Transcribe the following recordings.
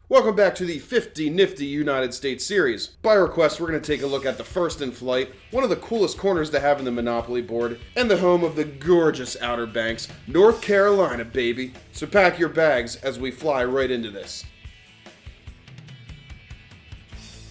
Welcome back to the 50 Nifty United States series. By request, we're going to take a look at the first in flight, one of the coolest corners to have in the Monopoly board, and the home of the gorgeous Outer Banks, North Carolina, baby. So pack your bags as we fly right into this.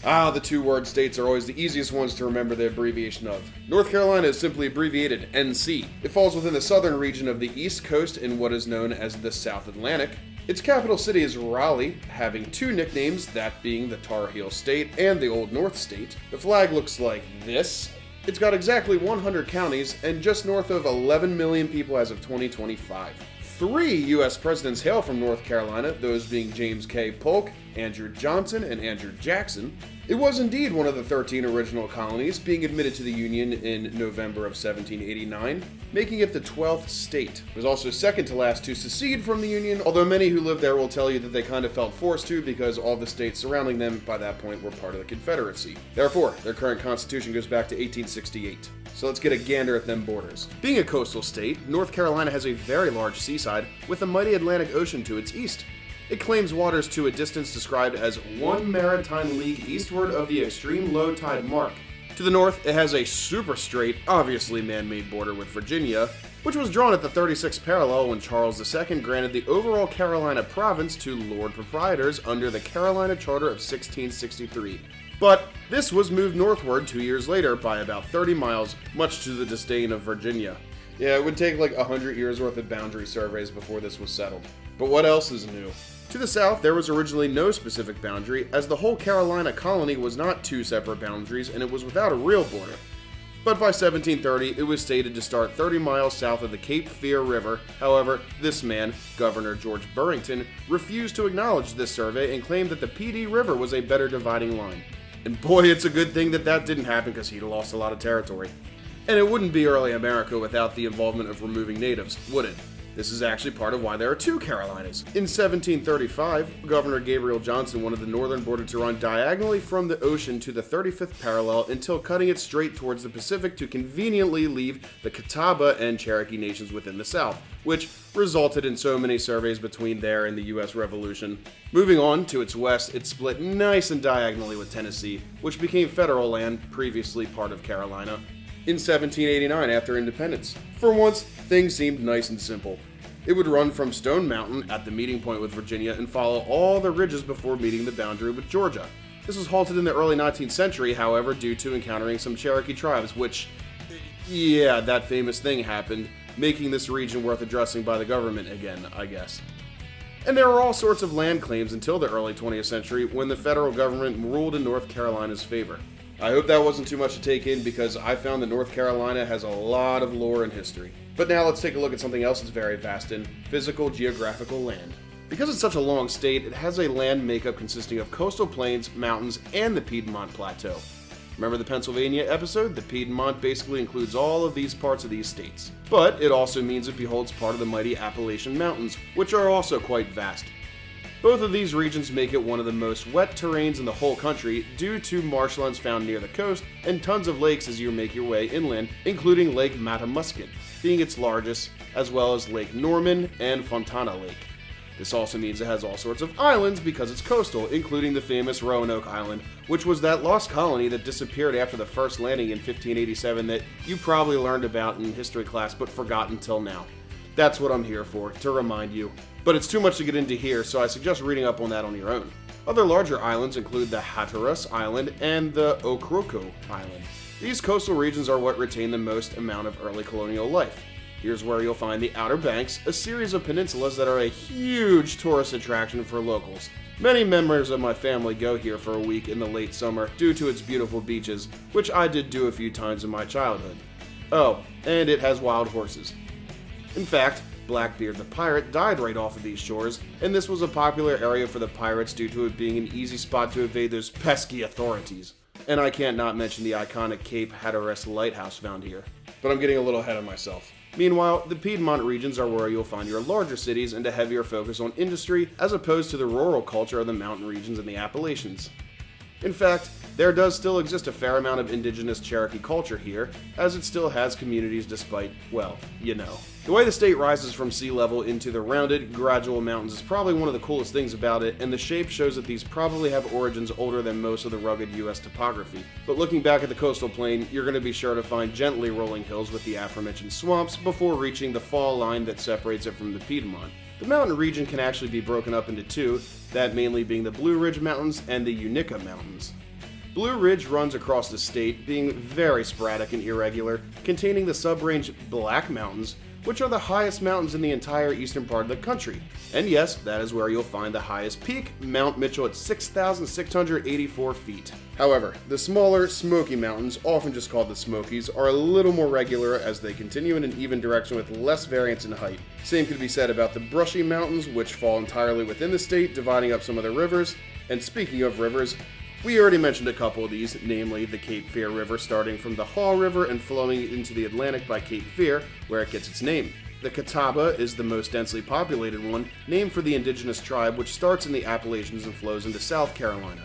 The two-word states are always the easiest ones to remember the abbreviation of. North Carolina is simply abbreviated NC. It falls within the southern region of the East Coast in what is known as the South Atlantic. Its capital city is Raleigh, having two nicknames, that being the Tar Heel State and the Old North State. The flag looks like this. It's got exactly 100 counties and just north of 11 million people as of 2025. 3 U.S. presidents hail from North Carolina, those being James K. Polk, Andrew Johnson, and Andrew Jackson. It was indeed one of the 13 original colonies, being admitted to the Union in November of 1789, making it the 12th state. It was also second to last to secede from the Union, although many who lived there will tell you that they kind of felt forced to because all the states surrounding them by that point were part of the Confederacy. Therefore, their current constitution goes back to 1868. So let's get a gander at them borders. Being a coastal state, North Carolina has a very large seaside with the mighty Atlantic Ocean to its east. It claims waters to a distance described as 1 maritime league eastward of the extreme low tide mark. To the north, it has a super straight, obviously man-made border with Virginia, which was drawn at the 36th parallel when Charles II granted the overall Carolina province to Lord Proprietors under the Carolina Charter of 1663. But this was moved northward 2 years later by about 30 miles, much to the disdain of Virginia. Yeah, it would take like 100 years worth of boundary surveys before this was settled. But what else is new? To the south, there was originally no specific boundary, as the whole Carolina colony was not two separate boundaries and it was without a real border. But by 1730, it was stated to start 30 miles south of the Cape Fear River. However, this man, Governor George Burrington, refused to acknowledge this survey and claimed that the PD River was a better dividing line. And boy, it's a good thing that that didn't happen because he'd lost a lot of territory. And it wouldn't be early America without the involvement of removing natives, would it? This is actually part of why there are two Carolinas. In 1735, Governor Gabriel Johnson wanted the northern border to run diagonally from the ocean to the 35th parallel until cutting it straight towards the Pacific to conveniently leave the Catawba and Cherokee nations within the south, which resulted in so many surveys between there and the U.S. Revolution. Moving on to its west, it split nice and diagonally with Tennessee, which became federal land, previously part of Carolina, in 1789 after independence. For once, things seemed nice and simple. It would run from Stone Mountain at the meeting point with Virginia and follow all the ridges before meeting the boundary with Georgia. This was halted in the early 19th century, however, due to encountering some Cherokee tribes, which, yeah, that famous thing happened, making this region worth addressing by the government again, I guess. And there were all sorts of land claims until the early 20th century when the federal government ruled in North Carolina's favor. I hope that wasn't too much to take in because I found that North Carolina has a lot of lore and history. But now let's take a look at something else that's very vast in physical geographical land. Because it's such a long state, it has a land makeup consisting of coastal plains, mountains, and the Piedmont Plateau. Remember the Pennsylvania episode? The Piedmont basically includes all of these parts of these states. But it also means it beholds part of the mighty Appalachian Mountains, which are also quite vast. Both of these regions make it one of the most wet terrains in the whole country due to marshlands found near the coast and tons of lakes as you make your way inland, including Lake Matamusket being its largest, as well as Lake Norman and Fontana Lake. This also means it has all sorts of islands because it's coastal, including the famous Roanoke Island, which was that lost colony that disappeared after the first landing in 1587 that you probably learned about in history class but forgot until now. That's what I'm here for, to remind you. But it's too much to get into here, so I suggest reading up on that on your own. Other larger islands include the Hatteras Island and the Okroko Island. These coastal regions are what retain the most amount of early colonial life. Here's where you'll find the Outer Banks, a series of peninsulas that are a huge tourist attraction for locals. Many members of my family go here for a week in the late summer due to its beautiful beaches, which I did do a few times in my childhood. Oh, and it has wild horses. In fact, Blackbeard the pirate died right off of these shores, and this was a popular area for the pirates due to it being an easy spot to evade those pesky authorities. And I can't not mention the iconic Cape Hatteras lighthouse found here. But I'm getting a little ahead of myself. Meanwhile, the Piedmont regions are where you'll find your larger cities and a heavier focus on industry as opposed to the rural culture of the mountain regions and the Appalachians. In fact, there does still exist a fair amount of indigenous Cherokee culture here, as it still has communities despite, well, you know. The way the state rises from sea level into the rounded, gradual mountains is probably one of the coolest things about it, and the shape shows that these probably have origins older than most of the rugged US topography. But looking back at the coastal plain, you're going to be sure to find gently rolling hills with the aforementioned swamps before reaching the fall line that separates it from the Piedmont. The mountain region can actually be broken up into two, that mainly being the Blue Ridge Mountains and the Unica Mountains. Blue Ridge runs across the state, being very sporadic and irregular, containing the sub-range Black Mountains, which are the highest mountains in the entire eastern part of the country. And yes, that is where you'll find the highest peak, Mount Mitchell at 6,684 feet. However, the smaller Smoky Mountains, often just called the Smokies, are a little more regular as they continue in an even direction with less variance in height. Same could be said about the Brushy Mountains, which fall entirely within the state, dividing up some of the rivers. And speaking of rivers, we already mentioned a couple of these, namely the Cape Fear River starting from the Haw River and flowing into the Atlantic by Cape Fear, where it gets its name. The Catawba is the most densely populated one, named for the indigenous tribe which starts in the Appalachians and flows into South Carolina.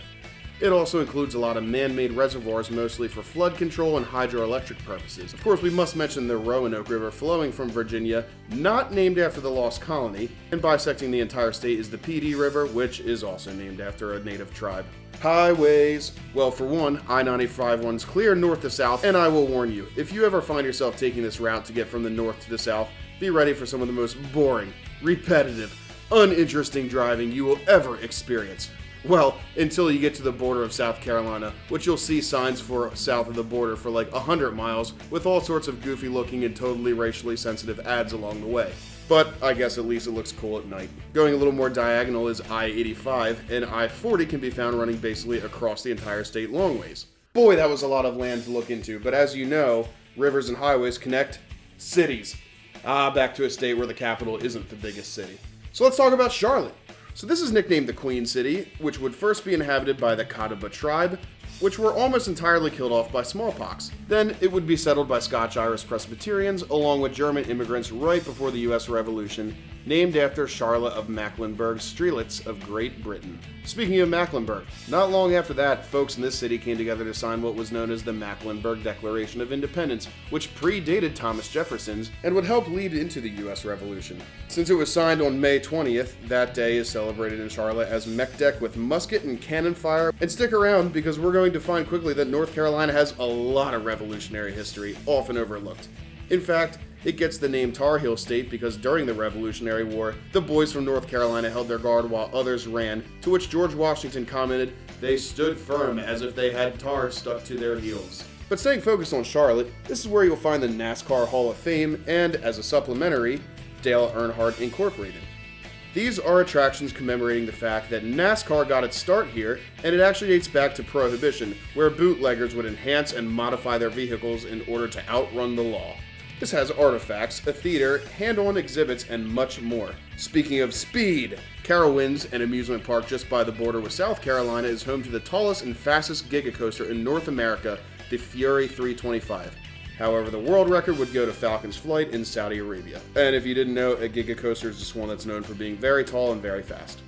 It also includes a lot of man-made reservoirs, mostly for flood control and hydroelectric purposes. Of course, we must mention the Roanoke River flowing from Virginia, not named after the lost colony, and bisecting the entire state is the Petey River, which is also named after a native tribe. Highways. Well, for one, I-95 runs clear north to south, and I will warn you, if you ever find yourself taking this route to get from the north to the south, be ready for some of the most boring, repetitive, uninteresting driving you will ever experience. Well, until you get to the border of South Carolina, which you'll see signs for south of the border for like 100 miles, with all sorts of goofy looking and totally racially sensitive ads along the way. But I guess at least it looks cool at night. Going a little more diagonal is I-85, and I-40 can be found running basically across the entire state long ways. Boy, that was a lot of land to look into, but as you know, rivers and highways connect cities. Back to a state where the capital isn't the biggest city. So let's talk about Charlotte. So this is nicknamed the Queen City, which would first be inhabited by the Catawba tribe, which were almost entirely killed off by smallpox. Then it would be settled by Scotch-Irish Presbyterians, along with German immigrants right before the US Revolution, named after Charlotte of Mecklenburg-Strelitz of Great Britain. Speaking of Mecklenburg, not long after that, folks in this city came together to sign what was known as the Mecklenburg Declaration of Independence, which predated Thomas Jefferson's and would help lead into the US Revolution. Since it was signed on May 20th, that day is celebrated in Charlotte as Meck with musket and cannon fire. And stick around because we're going to find quickly that North Carolina has a lot of revolutionary history, often overlooked. In fact, it gets the name Tar Heel State because during the Revolutionary War, the boys from North Carolina held their guard while others ran, to which George Washington commented, "They stood firm as if they had tar stuck to their heels." But staying focused on Charlotte, this is where you'll find the NASCAR Hall of Fame and, as a supplementary, Dale Earnhardt Incorporated. These are attractions commemorating the fact that NASCAR got its start here, and it actually dates back to Prohibition, where bootleggers would enhance and modify their vehicles in order to outrun the law. This has artifacts, a theater, hand-on exhibits, and much more. Speaking of speed, Carowinds, an amusement park just by the border with South Carolina, is home to the tallest and fastest gigacoaster in North America, the Fury 325. However, the world record would go to Falcon's Flight in Saudi Arabia. And if you didn't know, a gigacoaster is just one that's known for being very tall and very fast.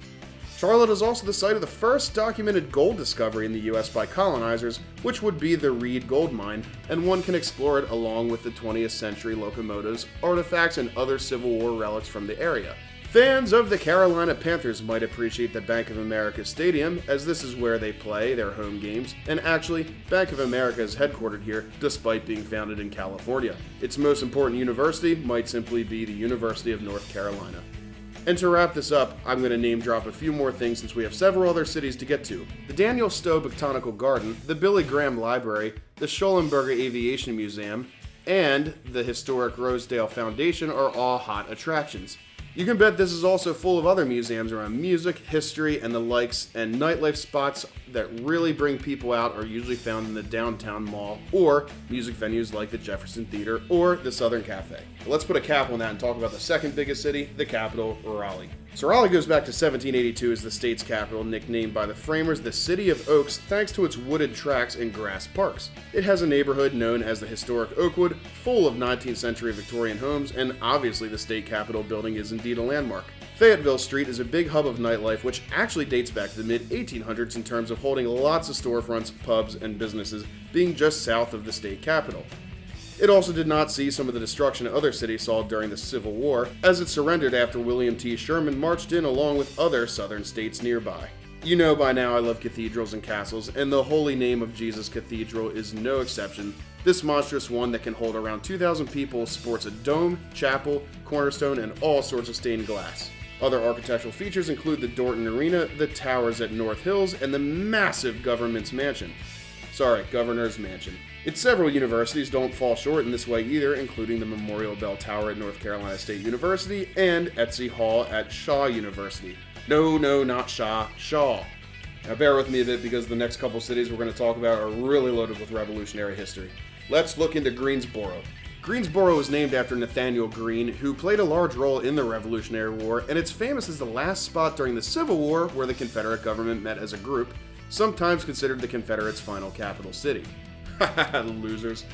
Charlotte is also the site of the first documented gold discovery in the US by colonizers, which would be the Reed Gold Mine, and one can explore it along with the 20th century locomotives, artifacts, and other Civil War relics from the area. Fans of the Carolina Panthers might appreciate the Bank of America Stadium, as this is where they play their home games, and actually, Bank of America is headquartered here, despite being founded in California. Its most important university might simply be the University of North Carolina. And to wrap this up, I'm going to name drop a few more things since we have several other cities to get to. The Daniel Stowe Botanical Garden, the Billy Graham Library, the Schollenberger Aviation Museum, and the historic Rosedale Foundation are all hot attractions. You can bet this is also full of other museums around music, history, and the likes, and nightlife spots that really bring people out are usually found in the downtown mall, or music venues like the Jefferson Theater or the Southern Cafe. But let's put a cap on that and talk about the second biggest city, the capital, Raleigh. So Raleigh goes back to 1782 as the state's capital, nicknamed by the framers the City of Oaks thanks to its wooded tracks and grass parks. It has a neighborhood known as the Historic Oakwood, full of 19th century Victorian homes, and obviously the state capitol building is indeed a landmark. Fayetteville Street is a big hub of nightlife which actually dates back to the mid-1800s in terms of holding lots of storefronts, pubs, and businesses, being just south of the state capitol. It also did not see some of the destruction other cities saw during the Civil War, as it surrendered after William T. Sherman marched in along with other southern states nearby. You know by now I love cathedrals and castles, and the Holy Name of Jesus Cathedral is no exception. This monstrous one that can hold around 2,000 people sports a dome, chapel, cornerstone, and all sorts of stained glass. Other architectural features include the Dorton Arena, the towers at North Hills, and the massive Governor's Mansion. Its several universities don't fall short in this way either, including the Memorial Bell Tower at North Carolina State University and Etsy Hall at Shaw University. No, not Shaw. Now bear with me a bit because the next couple cities we're going to talk about are really loaded with revolutionary history. Let's look into Greensboro. Greensboro was named after Nathaniel Greene, who played a large role in the Revolutionary War, and it's famous as the last spot during the Civil War where the Confederate government met as a group, sometimes considered the Confederates' final capital city. Haha, losers.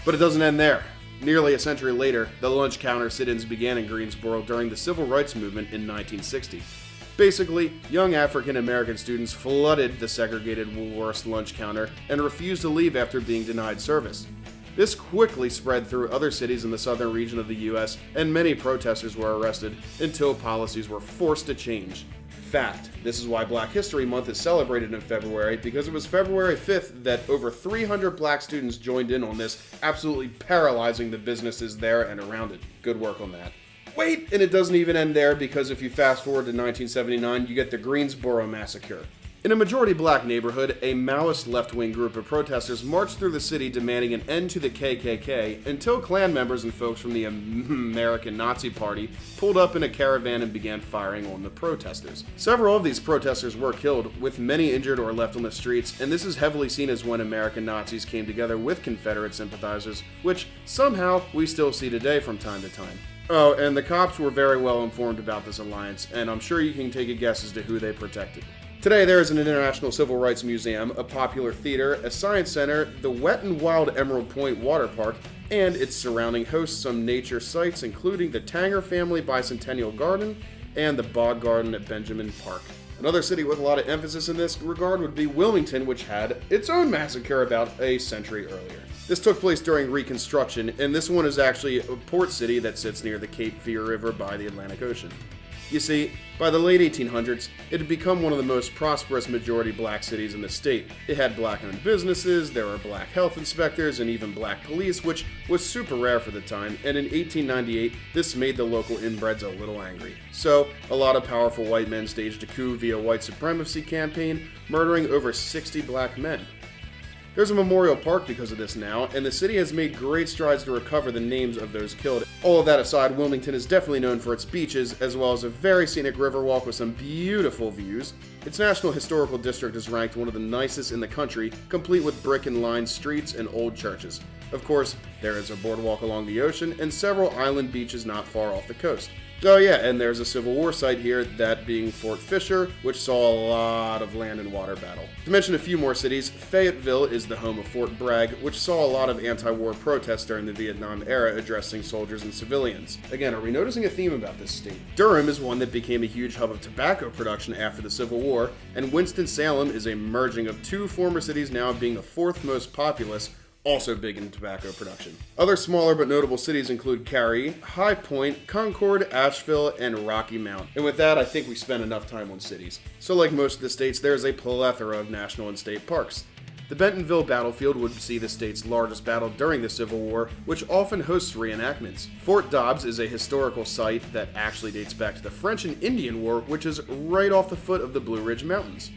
But it doesn't end there. Nearly a century later, the lunch counter sit-ins began in Greensboro during the Civil Rights Movement in 1960. Basically, young African American students flooded the segregated Woolworth's lunch counter and refused to leave after being denied service. This quickly spread through other cities in the southern region of the US, and many protesters were arrested until policies were forced to change. Fact. This is why Black History Month is celebrated in February, because it was February 5th that over 300 black students joined in on this, absolutely paralyzing the businesses there and around it. Good work on that. Wait, and it doesn't even end there, because if you fast forward to 1979, you get the Greensboro Massacre. In a majority black neighborhood, a Maoist left-wing group of protesters marched through the city demanding an end to the KKK until Klan members and folks from the American Nazi Party pulled up in a caravan and began firing on the protesters. Several of these protesters were killed, with many injured or left on the streets, and this is heavily seen as when American Nazis came together with Confederate sympathizers, which somehow we still see today from time to time. Oh, and the cops were very well informed about this alliance, and I'm sure you can take a guess as to who they protected. Today there is an International Civil Rights Museum, a popular theater, a science center, the Wet and Wild Emerald Point Water Park, and its surrounding hosts some nature sites including the Tanger Family Bicentennial Garden and the Bog Garden at Benjamin Park. Another city with a lot of emphasis in this regard would be Wilmington, which had its own massacre about a century earlier. This took place during Reconstruction, and this one is actually a port city that sits near the Cape Fear River by the Atlantic Ocean. You see, by the late 1800s, it had become one of the most prosperous majority black cities in the state. It had black-owned businesses, there were black health inspectors, and even black police, which was super rare for the time, and in 1898, this made the local inbreds a little angry. So, a lot of powerful white men staged a coup via white supremacy campaign, murdering over 60 black men. There's a memorial park because of this now, and the city has made great strides to recover the names of those killed. All of that aside, Wilmington is definitely known for its beaches, as well as a very scenic river walk with some beautiful views. Its National Historical District is ranked one of the nicest in the country, complete with brick and lined streets and old churches. Of course, there is a boardwalk along the ocean and several island beaches not far off the coast. Oh yeah, and there's a Civil War site here, that being Fort Fisher, which saw a lot of land and water battle. To mention a few more cities, Fayetteville is the home of Fort Bragg, which saw a lot of anti-war protests during the Vietnam era addressing soldiers and civilians. Again, are we noticing a theme about this state? Durham is one that became a huge hub of tobacco production after the Civil War, and Winston-Salem is a merging of two former cities now being the fourth most populous, also big in tobacco production. Other smaller but notable cities include Cary, High Point, Concord, Asheville, and Rocky Mount. And with that, I think we spent enough time on cities. So like most of the states, there's a plethora of national and state parks. The Bentonville Battlefield would see the state's largest battle during the Civil War, which often hosts reenactments. Fort Dobbs is a historical site that actually dates back to the French and Indian War, which is right off the foot of the Blue Ridge Mountains.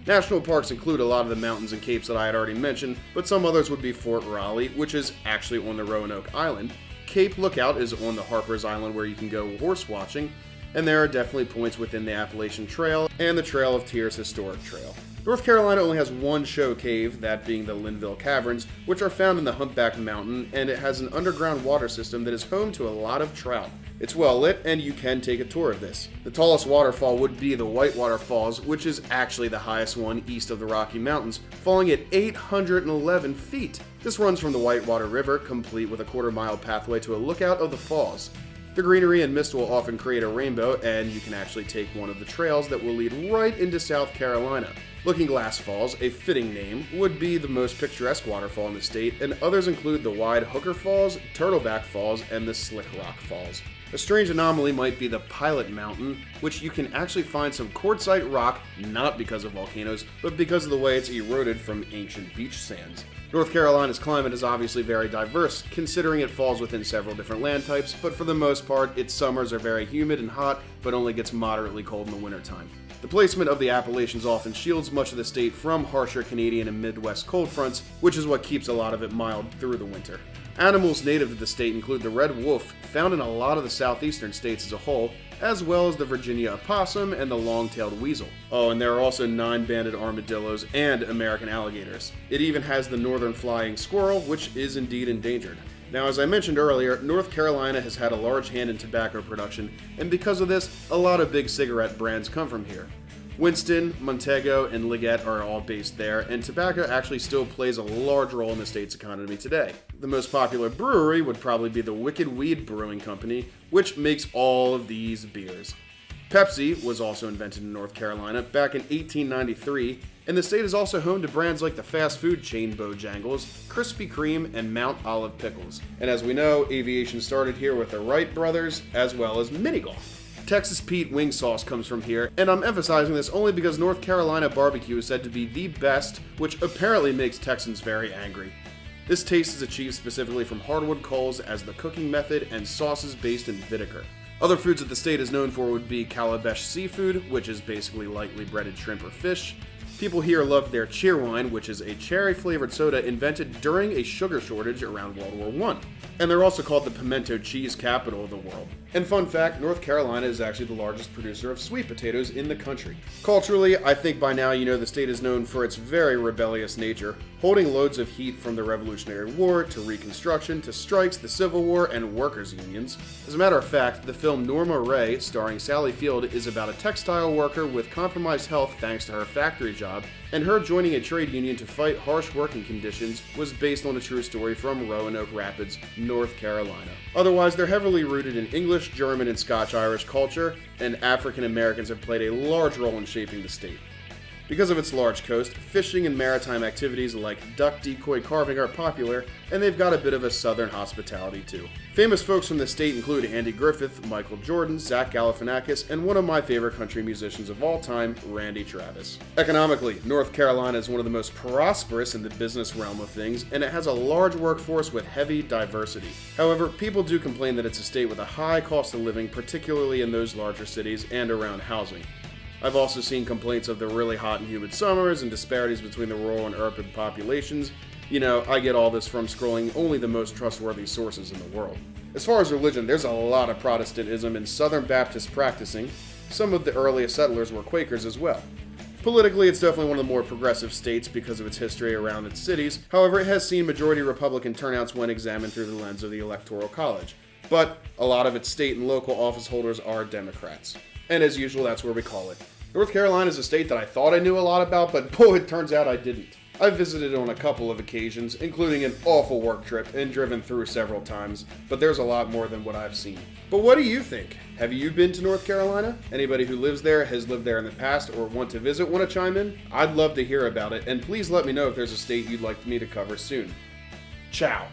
National parks include a lot of the mountains and capes that I had already mentioned, but some others would be Fort Raleigh, which is actually on the Roanoke Island. Cape Lookout is on the Harper's Island where you can go horse watching, and there are definitely points within the Appalachian Trail and the Trail of Tears Historic Trail. North Carolina only has one show cave, that being the Linville Caverns, which are found in the Humpback Mountain, and it has an underground water system that is home to a lot of trout. It's well lit, and you can take a tour of this. The tallest waterfall would be the Whitewater Falls, which is actually the highest one east of the Rocky Mountains, falling at 811 feet. This runs from the Whitewater River, complete with a quarter-mile pathway to a lookout of the falls. The greenery and mist will often create a rainbow, and you can actually take one of the trails that will lead right into South Carolina. Looking Glass Falls, a fitting name, would be the most picturesque waterfall in the state, and others include the Wide Hooker Falls, Turtleback Falls, and the Slick Rock Falls. A strange anomaly might be the Pilot Mountain, which you can actually find some quartzite rock, not because of volcanoes, but because of the way it's eroded from ancient beach sands. North Carolina's climate is obviously very diverse, considering it falls within several different land types, but for the most part, its summers are very humid and hot, but only gets moderately cold in the wintertime. The placement of the Appalachians often shields much of the state from harsher Canadian and Midwest cold fronts, which is what keeps a lot of it mild through the winter. Animals native to the state include the red wolf, found in a lot of the southeastern states as a whole, as well as the Virginia opossum and the long-tailed weasel. Oh, and there are also 9-banded armadillos and American alligators. It even has the northern flying squirrel, which is indeed endangered. Now, as I mentioned earlier, North Carolina has had a large hand in tobacco production, and because of this, a lot of big cigarette brands come from here. Winston, Montego, and Liggett are all based there, and tobacco actually still plays a large role in the state's economy today. The most popular brewery would probably be the Wicked Weed Brewing Company, which makes all of these beers. Pepsi was also invented in North Carolina back in 1893, and the state is also home to brands like the fast food chain Bojangles, Krispy Kreme, and Mount Olive Pickles. And as we know, aviation started here with the Wright brothers, as well as mini golf. Texas Pete wing sauce comes from here, and I'm emphasizing this only because North Carolina barbecue is said to be the best, which apparently makes Texans very angry. This taste is achieved specifically from hardwood coals as the cooking method and sauces based in vinegar. Other foods that the state is known for would be calabash seafood, which is basically lightly breaded shrimp or fish. People here love their cheerwine, which is a cherry-flavored soda invented during a sugar shortage around World War I. And they're also called the pimento cheese capital of the world. And fun fact, North Carolina is actually the largest producer of sweet potatoes in the country. Culturally, I think by now you know the state is known for its very rebellious nature, holding loads of heat from the Revolutionary War to Reconstruction to strikes, the Civil War, and workers' unions. As a matter of fact, the film Norma Ray, starring Sally Field, is about a textile worker with compromised health thanks to her factory job, and her joining a trade union to fight harsh working conditions was based on a true story from Roanoke Rapids, North Carolina. Otherwise, they're heavily rooted in English, German, and Scotch-Irish culture, and African Americans have played a large role in shaping the state. Because of its large coast, fishing and maritime activities like duck decoy carving are popular, and they've got a bit of a southern hospitality too. Famous folks from the state include Andy Griffith, Michael Jordan, Zach Galifianakis, and one of my favorite country musicians of all time, Randy Travis. Economically, North Carolina is one of the most prosperous in the business realm of things, and it has a large workforce with heavy diversity. However, people do complain that it's a state with a high cost of living, particularly in those larger cities and around housing. I've also seen complaints of the really hot and humid summers and disparities between the rural and urban populations. You know, I get all this from scrolling only the most trustworthy sources in the world. As far as religion, there's a lot of Protestantism and Southern Baptist practicing. Some of the earliest settlers were Quakers as well. Politically, it's definitely one of the more progressive states because of its history around its cities. However, it has seen majority Republican turnouts when examined through the lens of the Electoral College. But a lot of its state and local office holders are Democrats. And as usual, that's where we call it. North Carolina is a state that I thought I knew a lot about, but boy, it turns out I didn't. I've visited on a couple of occasions, including an awful work trip, and driven through several times, but there's a lot more than what I've seen. But what do you think? Have you been to North Carolina? Anybody who lives there, has lived there in the past, or want to visit want to chime in? I'd love to hear about it, and please let me know if there's a state you'd like me to cover soon. Ciao.